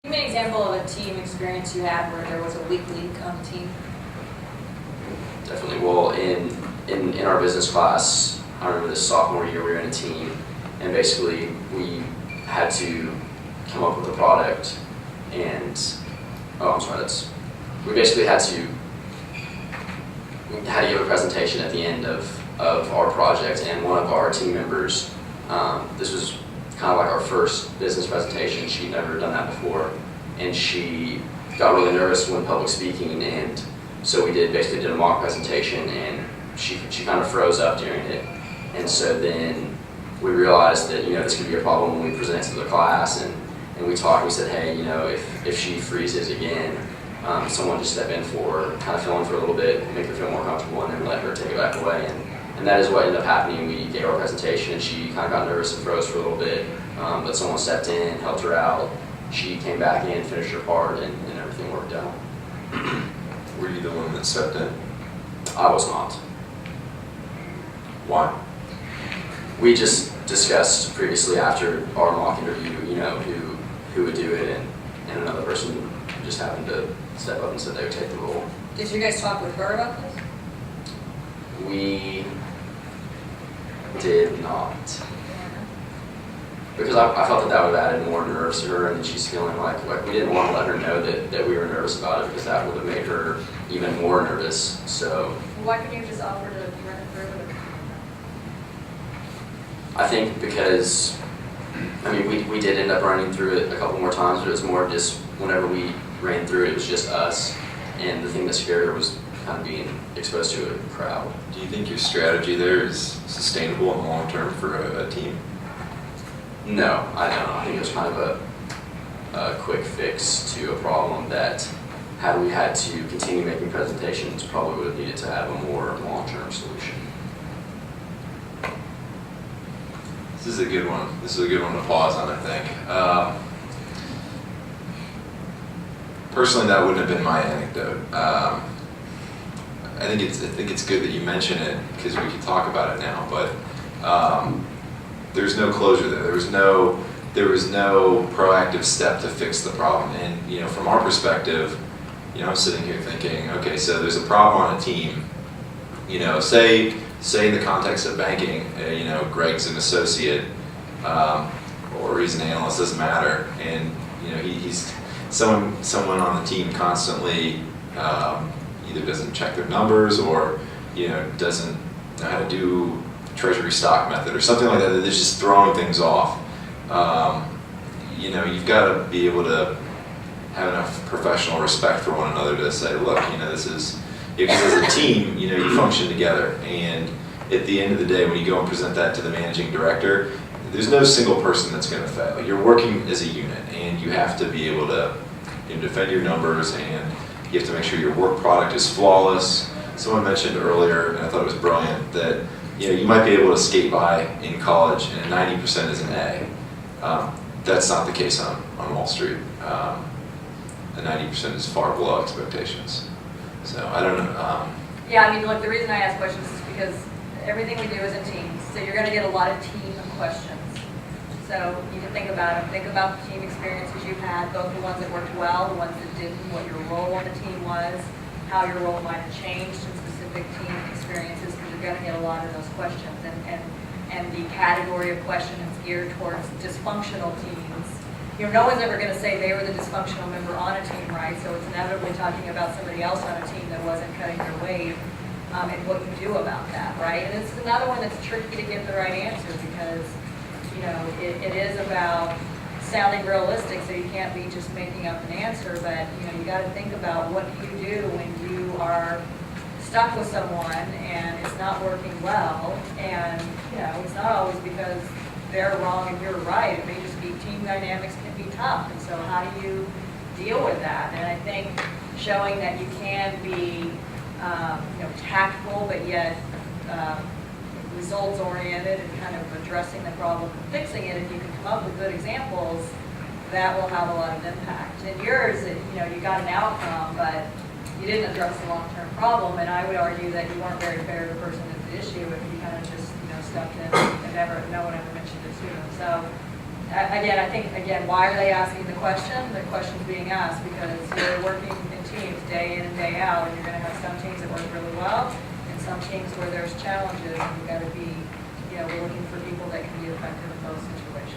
Give me an example of a team experience you had where there was a weak link on the team. Definitely. Well, in our business class, I remember this sophomore year we were in a team, and basically we had to come up with a product, and we basically had to give a presentation at the end of our project, and one of our team members, this was kind of like our first business presentation. She'd never done that before, and she got really nervous when public speaking, and so we basically did a mock presentation, and she kind of froze up during it. And so then we realized that, this could be a problem when we present to the class, and we talked, we said, hey, if she freezes again, someone just step in for her, kind of fill in for a little bit, make her feel more comfortable, and then let her take it back away. And that is what ended up happening. We gave our presentation, and she kind of got nervous and froze for a little bit, but someone stepped in, helped her out. She came back in, finished her part, and everything worked out. Were you the one that stepped in? I was not. Why? We just discussed previously after our mock interview, who would do it, and another person just happened to step up and said they would take the role. Did you guys talk with her about this? We did not. Because I felt that would have added more nerves to her, and then she's feeling like we didn't want to let her know that we were nervous about it, because that would have made her even more nervous. So why couldn't you just offer to run it through with her? I think because, we did end up running through it a couple more times, but it was more just whenever we ran through it, it was just us, and the thing that scared her was kind of being exposed to a crowd. Do you think your strategy there is sustainable in the long term for a team? No, I don't. I think it was kind of a quick fix to a problem that, had we had to continue making presentations, probably would have needed to have a more long-term solution. This is a good one. This is a good one to pause on, I think. Personally, that wouldn't have been my anecdote. I think it's good that you mention it, because we can talk about it now. But there's no closure there. There was no proactive step to fix the problem. And from our perspective, I'm sitting here thinking, okay, so there's a problem on a team. Say in the context of banking, Greg's an associate, or he's an analyst, doesn't matter, and he's someone on the team constantly either doesn't check their numbers, or doesn't know how to do treasury stock method or something like that. They're just throwing things off. You've got to be able to have enough professional respect for one another to say, look, this is, because as a team, you function together, and at the end of the day, when you go and present that to the managing director, there's no single person that's going to fail. You're working as a unit, and you have to be able to defend your numbers, and you have to make sure your work product is flawless. Someone mentioned earlier, and I thought it was brilliant, that you might be able to skate by in college, and 90% is an A. That's not the case on Wall Street. The 90% is far below expectations. So I don't know. Yeah, look, the reason I ask questions is because everything we do is in teams, so you're going to get a lot of team questions. So you can think about them. Think about the team experiences you've had, both the ones that worked well, the ones that didn't, what your role on the team was, how your role might have changed in specific team experiences, because you're going to get a lot of those questions. And the category of question is geared towards dysfunctional teams. No one's ever going to say they were the dysfunctional member on a team, right? So it's inevitably talking about somebody else on a team that wasn't cutting their weight, and what you do about that, right? And it's another one that's tricky to get the right answer, because it is about sounding realistic, so you can't be just making up an answer, but you got to think about what do you do when you are stuck with someone and it's not working well, and it's not always because they're wrong and you're right. It may just be team dynamics can be tough, and so how do you deal with that? And I think showing that you can be tactful, but yet results oriented, and kind of addressing the problem and fixing it. If you can come up with good examples, that will have a lot of impact. And yours, you got an outcome, but you didn't address the long-term problem. And I would argue that you weren't very fair to the person that's the issue if you kind of just stepped in and no one ever mentioned it to them. So again, I think, why are they asking the question? The question's being asked because you're working in teams day in and day out, and you're gonna have some teams that work really well, and some teams where there's challenges, and you've gotta be, we're looking for people that can be effective in those situations.